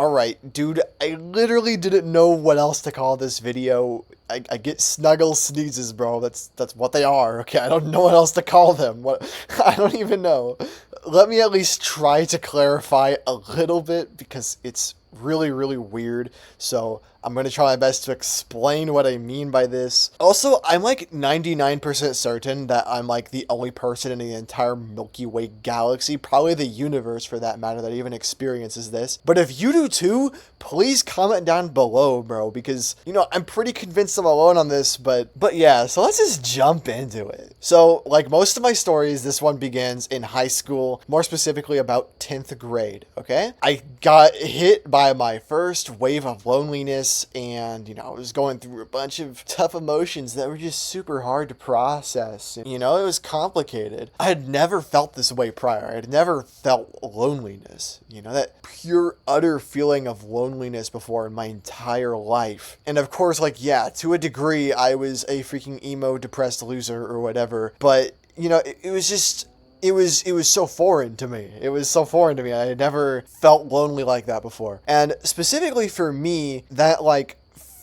Alright, dude, I literally didn't know what else to call this video. I get snuggle sneezes, bro. That's what they are, okay? I don't know what else to call them. What I don't even know. Let me at least try to clarify a little bit because it's really, really weird. So I'm going to try my best to explain what I mean by this. Also, I'm like 99% certain that I'm like the only person in the entire Milky Way galaxy, probably the universe for that matter, that even experiences this. But if you do too, please comment down below, bro, because, you know, I'm pretty convinced I'm alone on this, but yeah, so let's just jump into it. So, like most of my stories, this one begins in high school, more specifically about 10th grade, okay? I got hit by my first wave of loneliness, and, you know, I was going through a bunch of tough emotions that were just super hard to process. You know, it was complicated. I had never felt this way prior. I had never felt loneliness, you know, that pure, utter feeling of loneliness before in my entire life. And of course, like, yeah, to a degree, I was a freaking emo, depressed loser or whatever, but, you know, it was just... It was so foreign to me. It was so foreign to me. I had never felt lonely like that before. And specifically for me, that like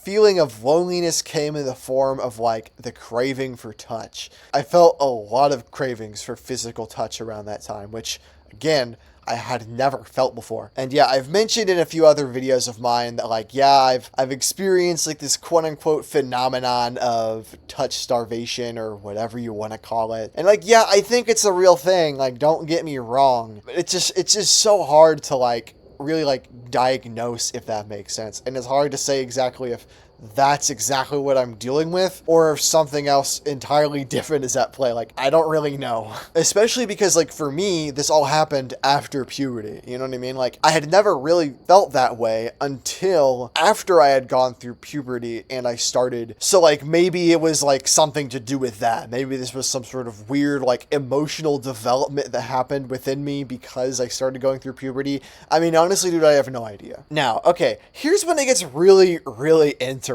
feeling of loneliness came in the form of like the craving for touch. I felt a lot of cravings for physical touch around that time, which again, I had never felt before. And yeah, I've mentioned in a few other videos of mine that like, yeah, I've experienced like this quote unquote phenomenon of touch starvation or whatever you want to call it. And like, yeah, I think it's a real thing. Like, don't get me wrong. But it's just so hard to like really like diagnose, if that makes sense. And it's hard to say exactly if that's exactly what I'm dealing with, or if something else entirely different is at play. Like, I don't really know. Especially because, like, for me, this all happened after puberty. You know what I mean? Like, I had never really felt that way until after I had gone through puberty and I started. So, like, maybe it was, like, something to do with that. Maybe this was some sort of weird, like, emotional development that happened within me because I started going through puberty. I mean, honestly, dude, I have no idea. Now, okay, here's when it gets really, really interesting,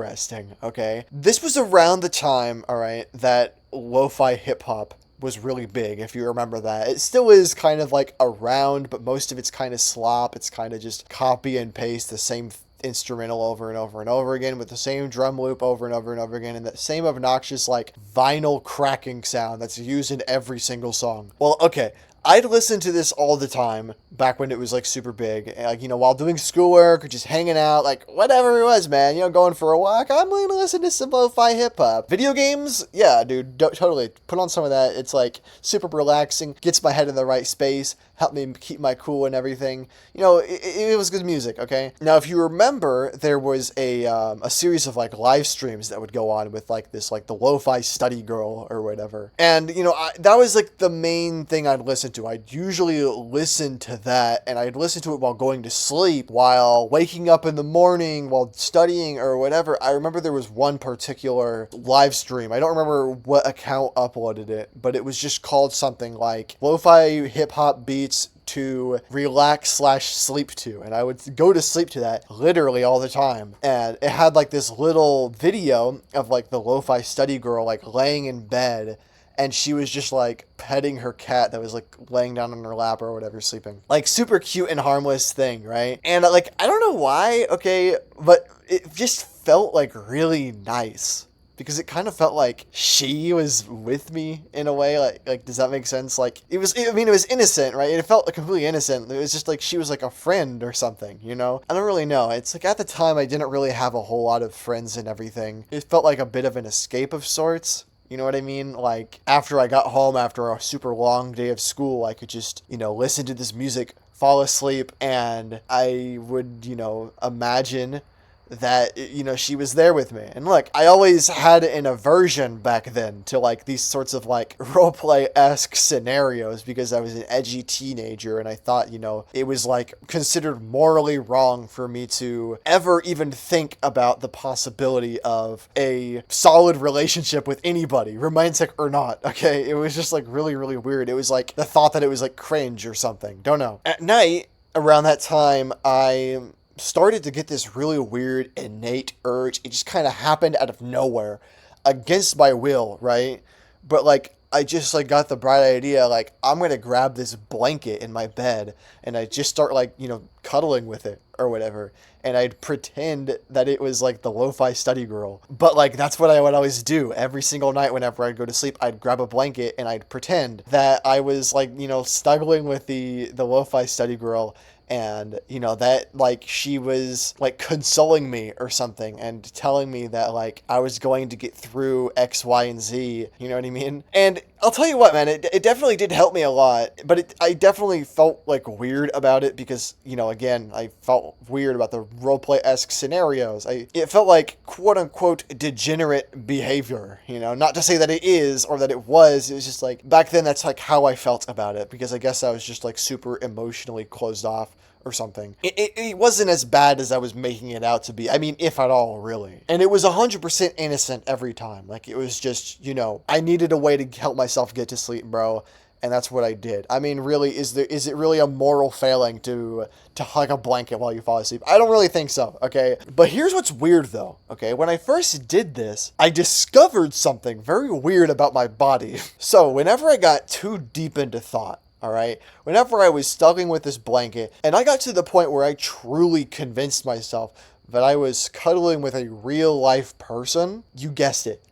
okay? This was around the time, all right, that lo-fi hip-hop was really big, if you remember that. It still is kind of like around, but most of it's kind of slop. It's kind of just copy and paste the same instrumental over and over and over again with the same drum loop over and over and over again and that same obnoxious like vinyl cracking sound that's used in every single song. Well, okay, I'd listen to this all the time back when it was like super big, like, you know, while doing schoolwork or just hanging out, like whatever it was, man, you know, going for a walk. I'm going to listen to some lo-fi hip hop. Video games, yeah, dude, totally put on some of that. It's like super relaxing, gets my head in the right space, helped me keep my cool and everything. You know, it was good music. Okay. Now, if you remember, there was a series of like live streams that would go on with like this, like the lo-fi study girl or whatever, and you know, that was like the main thing I'd listen to. I'd usually listen to that, and I'd listen to it while going to sleep, while waking up in the morning, while studying or whatever. I remember there was one particular live stream. I don't remember what account uploaded it, but it was just called something like lo-fi hip-hop beats to relax/sleep to, and I would go to sleep to that literally all the time. And it had like this little video of like the lo-fi study girl like laying in bed, and she was just like petting her cat that was like laying down on her lap or whatever, sleeping. Like super cute and harmless thing, right? And like, I don't know why, okay, but it just felt like really nice. Because it kind of felt like she was with me in a way. Like, does that make sense? Like, it was innocent, right? It felt like completely innocent. It was just like she was like a friend or something, you know? I don't really know. It's like at the time I didn't really have a whole lot of friends and everything. It felt like a bit of an escape of sorts. You know what I mean? Like, after I got home after a super long day of school, I could just, you know, listen to this music, fall asleep, and I would, you know, imagine that, you know, she was there with me. And look, I always had an aversion back then to like these sorts of like roleplay-esque scenarios because I was an edgy teenager and I thought, you know, it was like considered morally wrong for me to ever even think about the possibility of a solid relationship with anybody, romantic or not. Okay, it was just like really, really weird. It was like the thought that it was like cringe or something. Don't know. At night, around that time, I started to get this really weird innate urge. It just kind of happened out of nowhere, against my will, right? But like, I just like got the bright idea, like, I'm gonna grab this blanket in my bed and I just start like, cuddling with it or whatever. And I'd pretend that it was like the lo-fi study girl. But like that's what I would always do. Every single night whenever I'd go to sleep, I'd grab a blanket and I'd pretend that I was like, snuggling with the lo-fi study girl, and that like she was like consoling me or something and telling me that like I was going to get through X, Y, and Z, you know what I mean? And I'll tell you what, man, it definitely did help me a lot, but I definitely felt like weird about it because, again, I felt weird about the roleplay-esque scenarios. It felt like quote-unquote degenerate behavior, not to say that it is or that it was just like, back then that's like how I felt about it, because I guess I was just like super emotionally closed off or something. It wasn't as bad as I was making it out to be. I mean, if at all, really. And it was 100% innocent every time. Like, it was just, I needed a way to help myself get to sleep, bro. And that's what I did. I mean, really, is it really a moral failing to hug a blanket while you fall asleep? I don't really think so, okay? But here's what's weird, though, okay? When I first did this, I discovered something very weird about my body. So, whenever I got too deep into thought, all right, whenever I was snuggling with this blanket, and I got to the point where I truly convinced myself that I was cuddling with a real life person, you guessed it,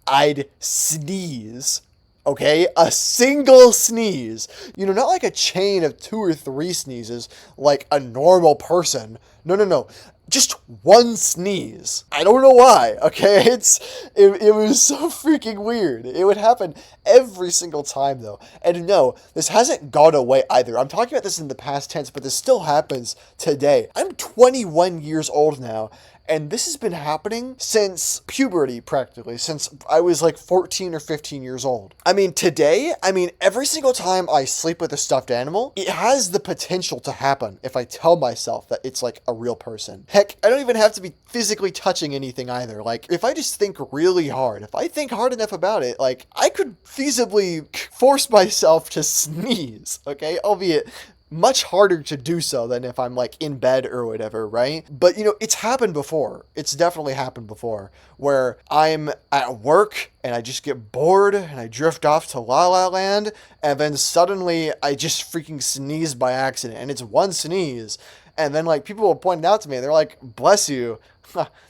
I'd sneeze. Okay, a single sneeze. Not like a chain of 2 or 3 sneezes like a normal person. No. Just one sneeze. I don't know why, okay? It was so freaking weird. It would happen every single time, though. And no, this hasn't gone away either. I'm talking about this in the past tense, but this still happens today. I'm 21 years old now, and this has been happening since puberty, practically, since I was like 14 or 15 years old. I mean, today, every single time I sleep with a stuffed animal, it has the potential to happen if I tell myself that it's like a real person. Heck, I don't even have to be physically touching anything either. Like, if I just think really hard, if I think hard enough about it, like, I could feasibly force myself to sneeze, okay? Albeit much harder to do so than if I'm like in bed or whatever, right? But it's happened before. It's definitely happened before where I'm at work and I just get bored and I drift off to La La Land, and then suddenly I just freaking sneeze by accident, and it's one sneeze. And then like people will point it out to me and they're like, bless you.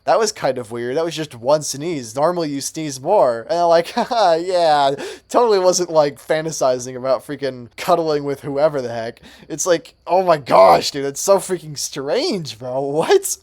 That was kind of weird. That was just one sneeze. Normally you sneeze more. And I'm like, haha, yeah, totally wasn't like fantasizing about freaking cuddling with whoever the heck. It's like, oh my gosh, dude, it's so freaking strange, bro. What?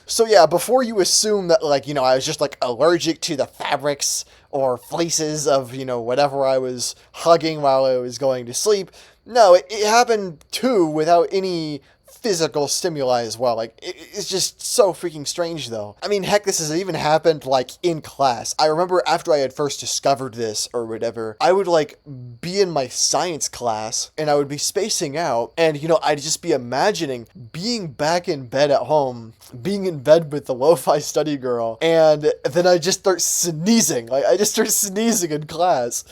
So yeah, before you assume that like, I was just like allergic to the fabrics or fleeces of, whatever I was hugging while I was going to sleep, no, it happened too without any physical stimuli as well. Like, it's just so freaking strange, though. I mean, heck, this has even happened, like, in class. I remember after I had first discovered this or whatever, I would, like, be in my science class, and I would be spacing out, and, I'd just be imagining being back in bed at home, being in bed with the lo-fi study girl, and then I just start sneezing. Like, I just start sneezing in class.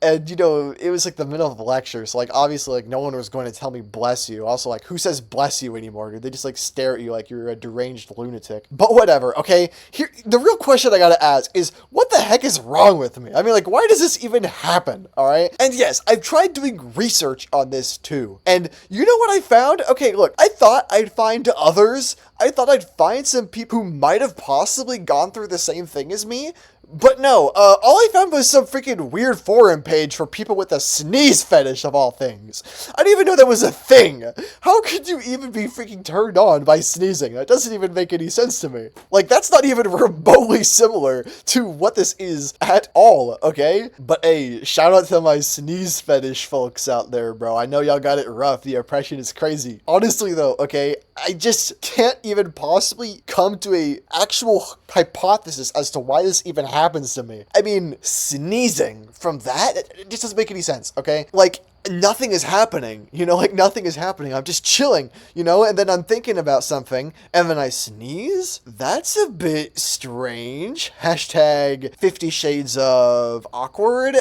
And, it was, like, the middle of the lecture, so, like, obviously, like, no one was going to tell me bless you. Also, like, who says bless you anymore, dude? They just, like, stare at you like you're a deranged lunatic. But whatever, okay? Here, the real question I gotta ask is, what the heck is wrong with me? I mean, like, why does this even happen, alright? And yes, I've tried doing research on this, too. And you know what I found? Okay, look, I thought I'd find others. I thought I'd find some people who might have possibly gone through the same thing as me. But no, all I found was some freaking weird forum page for people with a sneeze fetish, of all things. I didn't even know that was a thing. How could you even be freaking turned on by sneezing? That doesn't even make any sense to me. Like, that's not even remotely similar to what this is at all, okay? But hey, shout out to my sneeze fetish folks out there, bro. I know y'all got it rough. The oppression is crazy. Honestly, though, okay, I just can't even possibly come to a actual hypothesis as to why this even happens to me. I mean, sneezing from that, it just doesn't make any sense, okay? Like, nothing is happening, like nothing is happening. I'm just chilling, and then I'm thinking about something, and then I sneeze? That's a bit strange. Hashtag 50 Shades of Awkward,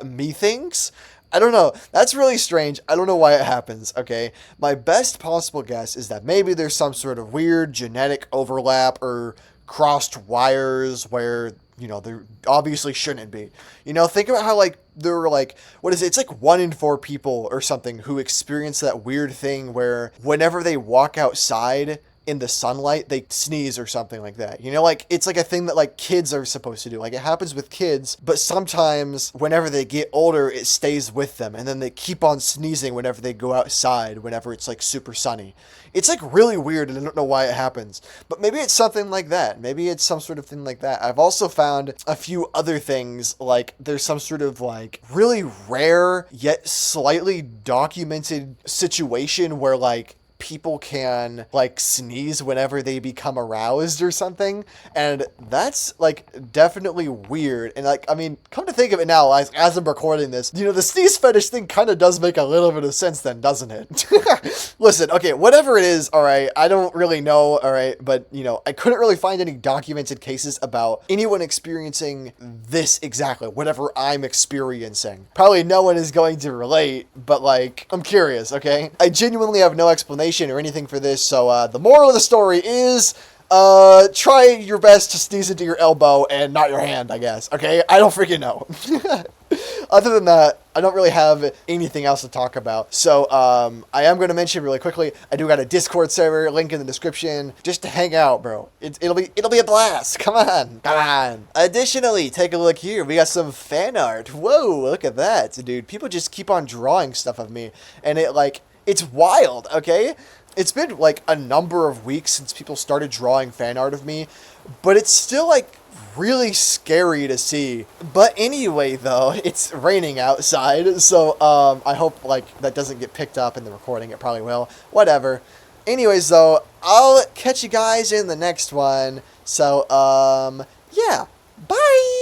methinks. I don't know. That's really strange. I don't know why it happens, okay? My best possible guess is that maybe there's some sort of weird genetic overlap or crossed wires where there obviously shouldn't be. Think about how, like, there were, like, what is it? It's like 1 in 4 people or something who experience that weird thing where whenever they walk outside in the sunlight, they sneeze or something like that. Like, it's like a thing that, like, kids are supposed to do. Like, it happens with kids, but sometimes whenever they get older, it stays with them, and then they keep on sneezing whenever they go outside, whenever it's, like, super sunny. It's, like, really weird, and I don't know why it happens. But maybe it's something like that. Maybe it's some sort of thing like that. I've also found a few other things, like, there's some sort of, like, really rare, yet slightly documented situation where, like, people can, like, sneeze whenever they become aroused or something, and that's, like, definitely weird. And, like, I mean, come to think of it now, as I'm recording this, the sneeze fetish thing kind of does make a little bit of sense then, doesn't it? Listen, okay, whatever it is, all right, I don't really know, all right, but, I couldn't really find any documented cases about anyone experiencing this exactly, whatever I'm experiencing. Probably no one is going to relate, but, like, I'm curious, okay? I genuinely have no explanation or anything for this, so the moral of the story is try your best to sneeze into your elbow and not your hand, I guess. Okay, I don't freaking know. Other than that, I don't really have anything else to talk about. So I am going to mention really quickly, I do got a Discord server, link in the description, just to hang out, bro. It'll be a blast. Come on. Additionally, take a look here. We got some fan art. Whoa, look at that, dude. People just keep on drawing stuff of me, and it's wild, okay? It's been, like, a number of weeks since people started drawing fan art of me, but it's still, like, really scary to see. But anyway, though, it's raining outside, so I hope, like, that doesn't get picked up in the recording. It probably will. Whatever. Anyways, though, I'll catch you guys in the next one. So, yeah. Bye!